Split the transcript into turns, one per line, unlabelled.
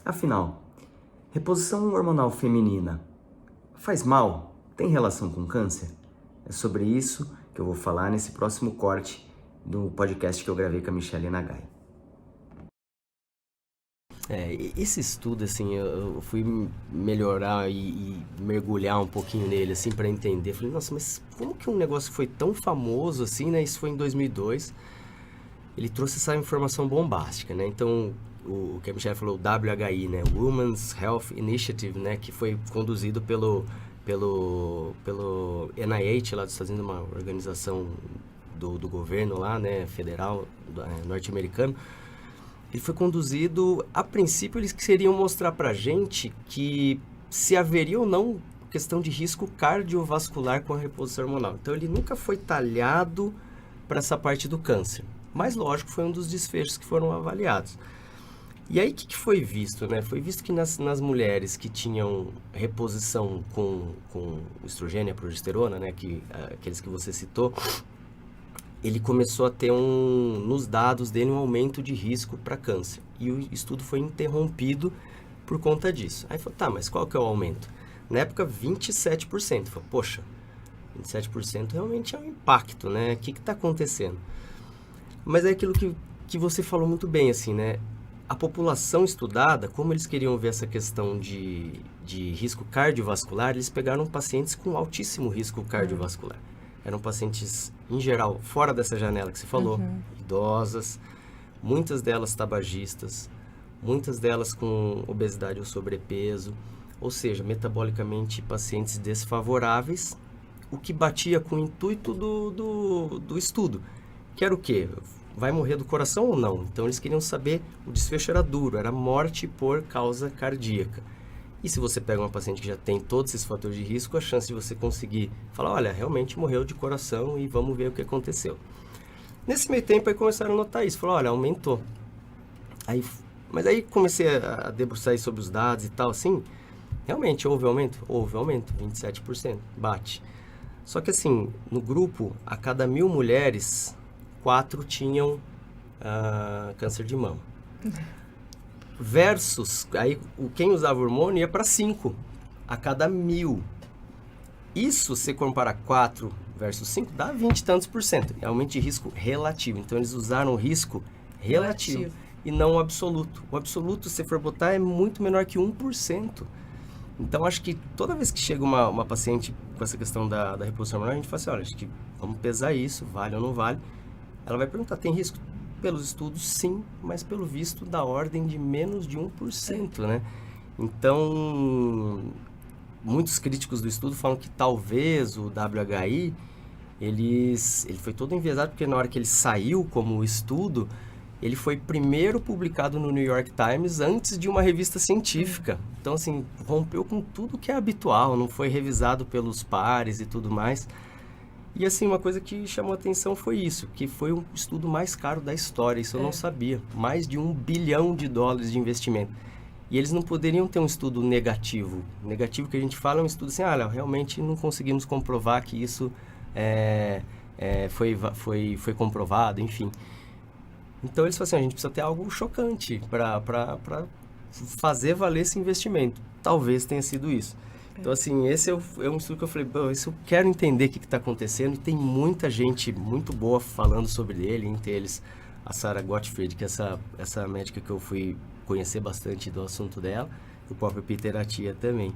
Afinal, reposição hormonal feminina faz mal? Tem relação com câncer? É sobre isso que eu vou falar nesse próximo corte do podcast que eu gravei com a Michelle Nagai.
Esse estudo, assim, eu fui melhorar e mergulhar um pouquinho nele, assim, para entender. Falei, nossa, mas como que um negócio foi tão famoso, assim, né? Isso foi em 2002. Ele trouxe essa informação bombástica, né? Então, o que a Michelle falou, o WHI, né? Women's Health Initiative, né? Que foi conduzido pelo NIH, lá dos Estados Unidos, uma organização do governo lá, né? Federal, norte-americano. Ele foi conduzido, a princípio eles queriam mostrar pra gente que se haveria ou não questão de risco cardiovascular com a reposição hormonal. Então ele nunca foi talhado para essa parte do câncer. Mas lógico, foi um dos desfechos que foram avaliados. E aí o que foi visto, né? Foi visto que nas mulheres que tinham reposição com estrogênio e a progesterona, né? Aqueles que você citou, ele começou a ter nos dados dele um aumento de risco para câncer. E o estudo foi interrompido por conta disso. Aí falou, tá, mas qual que é o aumento? Na época, 27%. Falei, poxa, 27% realmente é um impacto, né? O que está acontecendo? Mas é aquilo que você falou muito bem, assim, né? A população estudada, como eles queriam ver essa questão de risco cardiovascular, eles pegaram pacientes com altíssimo risco cardiovascular. Eram pacientes, em geral, fora dessa janela que você falou, idosas, muitas delas tabagistas, muitas delas com obesidade ou sobrepeso, ou seja, metabolicamente pacientes desfavoráveis, o que batia com o intuito do estudo, que era o quê? Vai morrer do coração ou não? Então eles queriam saber, o desfecho era duro, era morte por causa cardíaca. E se você pega uma paciente que já tem todos esses fatores de risco, a chance de você conseguir falar, olha, realmente morreu de coração e vamos ver o que aconteceu. Nesse meio tempo, aí começaram a notar isso. Falaram, olha, aumentou. Mas aí comecei a debruçar sobre os dados e tal, assim, realmente houve aumento? Houve aumento, 27%, bate. Só que assim, no grupo, a cada 1.000 mulheres, 4 tinham câncer de mama. Versus, aí quem usava hormônio ia para 5 a cada 1.000. Isso, se comparar 4 versus 5, dá 20 e tantos %. É aumento de risco relativo. Então, eles usaram o risco relativo e não o absoluto. O absoluto, se for botar, é muito menor que 1%. Então, acho que toda vez que chega uma paciente com essa questão da reposição hormonal, a gente fala assim, olha, acho que vamos pesar isso, vale ou não vale. Ela vai perguntar, tem risco? Pelos estudos, sim, mas pelo visto da ordem de menos de 1%, né? Então, muitos críticos do estudo falam que talvez o WHI, ele foi todo enviesado, porque na hora que ele saiu como estudo, ele foi primeiro publicado no New York Times antes de uma revista científica. Então, assim, rompeu com tudo que é habitual, não foi revisado pelos pares e tudo mais. E assim, uma coisa que chamou a atenção foi isso, que foi o estudo mais caro da história, isso eu não sabia. Mais de $1 bilhão de investimento. E eles não poderiam ter um estudo negativo. Negativo que a gente fala é um estudo assim, olha, realmente não conseguimos comprovar que isso foi comprovado, enfim. Então eles falaram assim, a gente precisa ter algo chocante para fazer valer esse investimento. Talvez tenha sido isso. Então, assim, esse é um estudo que eu falei, isso eu quero entender o que está acontecendo, e tem muita gente muito boa falando sobre ele, entre eles a Sarah Gottfried, que é essa médica que eu fui conhecer bastante do assunto dela, e o próprio Peter Attia também.